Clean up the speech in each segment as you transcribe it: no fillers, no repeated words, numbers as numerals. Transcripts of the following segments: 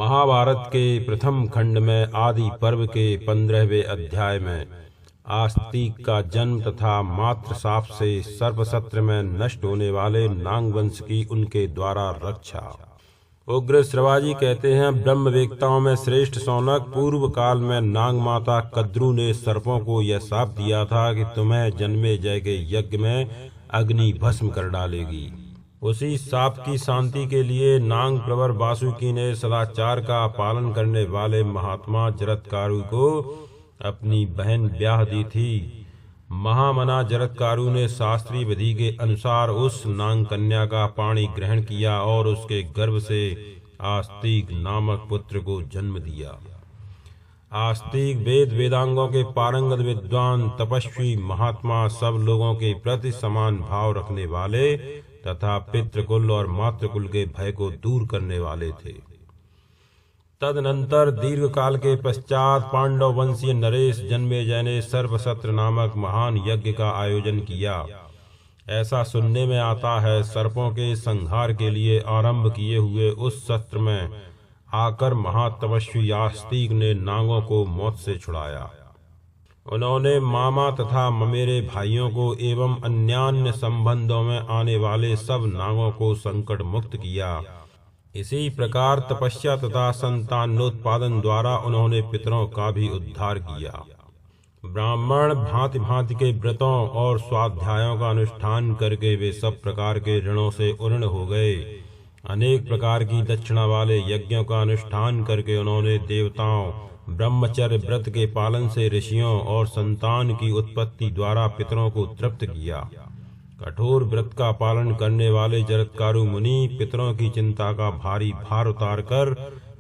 महाभारत के प्रथम खंड में आदि पर्व के 15वें अध्याय में आस्तिक का जन्म तथा मातृ शाप से सर्पसत्र में नष्ट होने वाले नाग वंश की उनके द्वारा रक्षा। उग्र श्रवाजी कहते हैं, ब्रह्मवेत्ताओं में श्रेष्ठ शौनक, पूर्व काल में नाग माता कद्रु ने सर्पों को यह शाप दिया था कि तुम्हें जन्मे जय के यज्ञ में अग्नि भस्म कर डालेगी। उसी शाप की शांति के लिए नाग प्रवर वासुकी ने सदाचार का पालन करने वाले महात्मा जरत्कारु को अपनी बहन ब्याह दी थी। महामना जरत्कारु ने शास्त्रीय विधि के अनुसार उस नाग कन्या का पाणी ग्रहण किया और उसके गर्भ से आस्तिक नामक पुत्र को जन्म दिया। आस्तिक वेद वेदांगों के पारंगत विद्वान, तपस्वी महात्मा, सब लोगों के प्रति समान भाव रखने वाले तथा पितृकुल और मातृकुल के भय को दूर करने वाले थे। तदनंतर दीर्घ काल के पश्चात पांडव वंशीय नरेश जन्मेजय ने सर्पसत्र नामक महान यज्ञ का आयोजन किया। ऐसा सुनने में आता है, सर्पों के संहार के लिए आरंभ किए हुए उस सत्र में आकर महातपस्वी आस्तिक ने नागों को मौत से छुड़ाया। उन्होंने मामा तथा ममेरे भाइयों को एवं अन्यान्य संबंधों में आने वाले सब नागों को संकट मुक्त किया। इसी प्रकार तपस्या तथा संतानोत्पादन द्वारा उन्होंने पितरों का भी उद्धार किया। ब्राह्मण भांति भांति के व्रतों और स्वाध्यायों का अनुष्ठान करके वे सब प्रकार के ऋणों से उर्ण हो गए। अनेक प्रकार की दक्षिणा वाले यज्ञों का अनुष्ठान करके उन्होंने देवताओं, ब्रह्मचर्य व्रत के पालन से ऋषियों और संतान की उत्पत्ति द्वारा पितरों को तृप्त किया। कठोर व्रत का पालन करने वाले जरत्कारु मुनि पितरों की चिंता का भारी भार उतारकर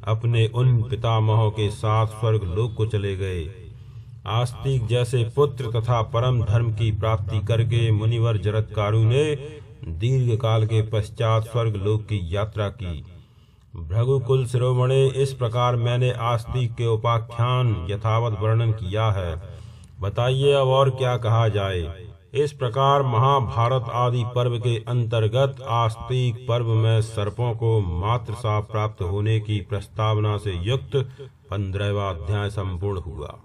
अपने उन पितामहों के साथ स्वर्ग लोक को चले गए। आस्तिक जैसे पुत्र तथा परम धर्म की प्राप्ति करके मुनिवर जरत्कारु ने दीर्घ काल के पश्चात स्वर्ग लोक की यात्रा की। भृगुकुल शिरोमणे, इस प्रकार मैंने आस्तिक के उपाख्यान यथावत वर्णन किया है। बताइए अब और क्या कहा जाए। इस प्रकार महाभारत आदि पर्व के अंतर्गत आस्तिक पर्व में सर्पों को मातृ शाप प्राप्त होने की प्रस्तावना से युक्त 15वां अध्याय संपूर्ण हुआ।